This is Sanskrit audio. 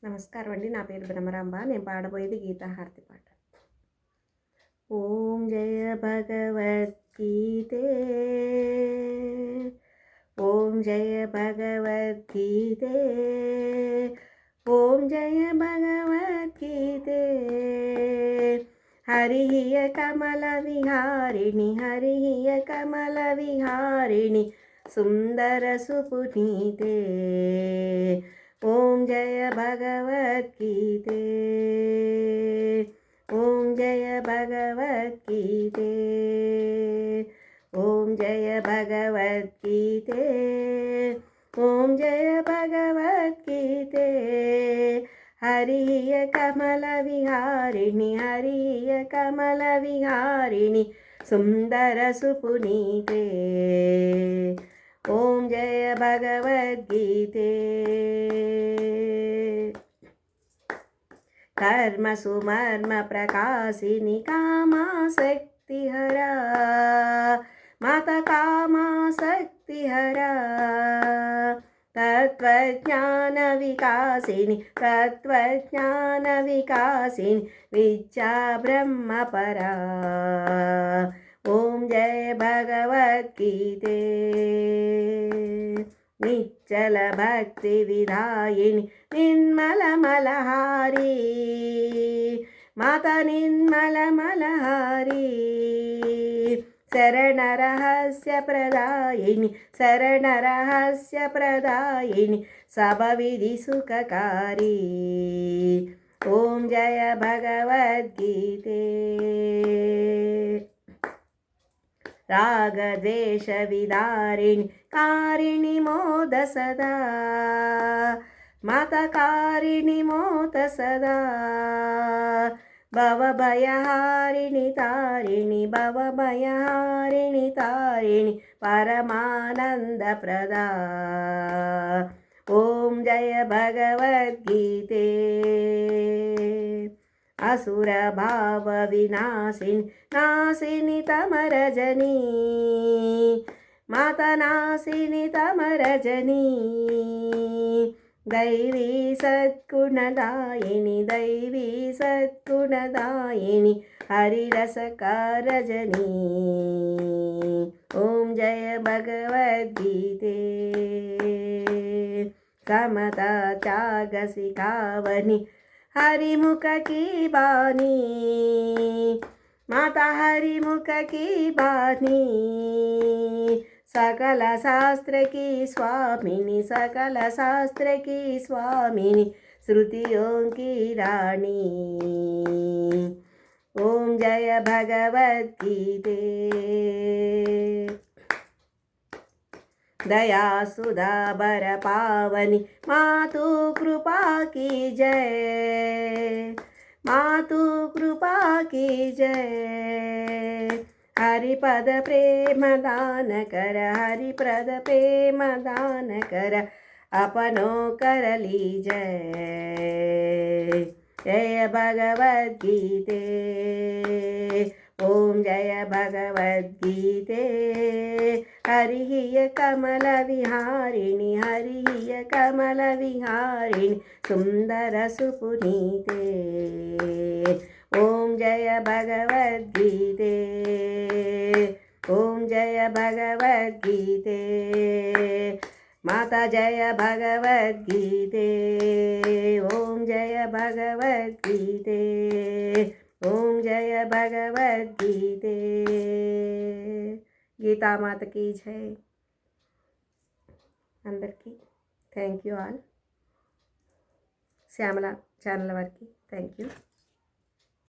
నమస్కారం అండి. నా పేరు భ్రమరాంబ. నేను పాడబోయేది గీతాహారతి పాట. ఓం జయ భగవద్గీతే, ఓం జయ భగవద్గీతే, ఓం జయ భగవద్గీతే. హరిహియ కమల విహారిణి, హరిహియ కమల విహారిణి, సుందర సుపునీతే. ఓం జయ భగవద్గీతే, ఓం జయ భగవద్గీతే, ఓం జయ భగవద్గీతే, ఓం జయ భగవద్గీతే. హరియ కమల విహారిణి, హరియ కమల విహారిణి, సుందర సుపునీతే. ఓం జయ భగవద్గీతే. कर्म सुमर्म प्रकाशिनी कामासक्तिहरा, माता कामासक्तिहरा. तत्त्वज्ञान विकासिनी, तत्त्वज्ञान विकासिनी, विद्या ब्रह्मपरा. ओम जय भगवद्गीते. निश्चल भक्ति विधायिनी, निर्मल मलहारी, माता निर्मल मलहारी. शरण रहस्य प्रदायिनी, शरण रहस्य प्रदायिनी, सब विधि सुखकारी. ओम जय भगवद्गीते. राग द्वेष विदारिणी, कारिणी मोद सदा, माता कारिणी मोद सदा. भव भयहारिणी तारिणी, भव भयहारिणी तारिणी, परमानंद प्रदा. ओम जय भगवद्गीते. असुर भाव विनाशिनी, नाशिनी तमरजनी, माता नाशिनी तमरजनी. दैवी सद्गुणदायिनी, दैवी सद्गुणदायिनी, हरिरसकारजनी. ओम जय भगवद्गीते. समता त्याग सिखावनी, हरिमुख की बानी, माता हरिमुख की बानी. सकल शास्त्र की स्वामिनी, सकल शास्त्र की स्वामिनी, श्रुतियों की रानी. ओम जय भगवद्गीते. दया सुधा बर पावनी, मातु कृपा की जय, मातु कृपा की जय. हरिपद प्रेम दान कर, हरिपद प्रेम दान कर, अपनो कर लीजय. जय भगवद्गीते. ओम जय भगवद्गीते. हरिहिय कमल विहारिणि, हरिहिय कमल विहारिणि, सुंदर सुपुनीते. ओम जय भगवद्गीते. ओम जय भगवद्गीते. माता जय भगवद्गीते. ओम जय भगवद्गीते. ओम जय भगवद्गीते. गीता मात की जय. అందరికీ thank you all. Shyamala channel వారికి థ్యాంక్ యూ.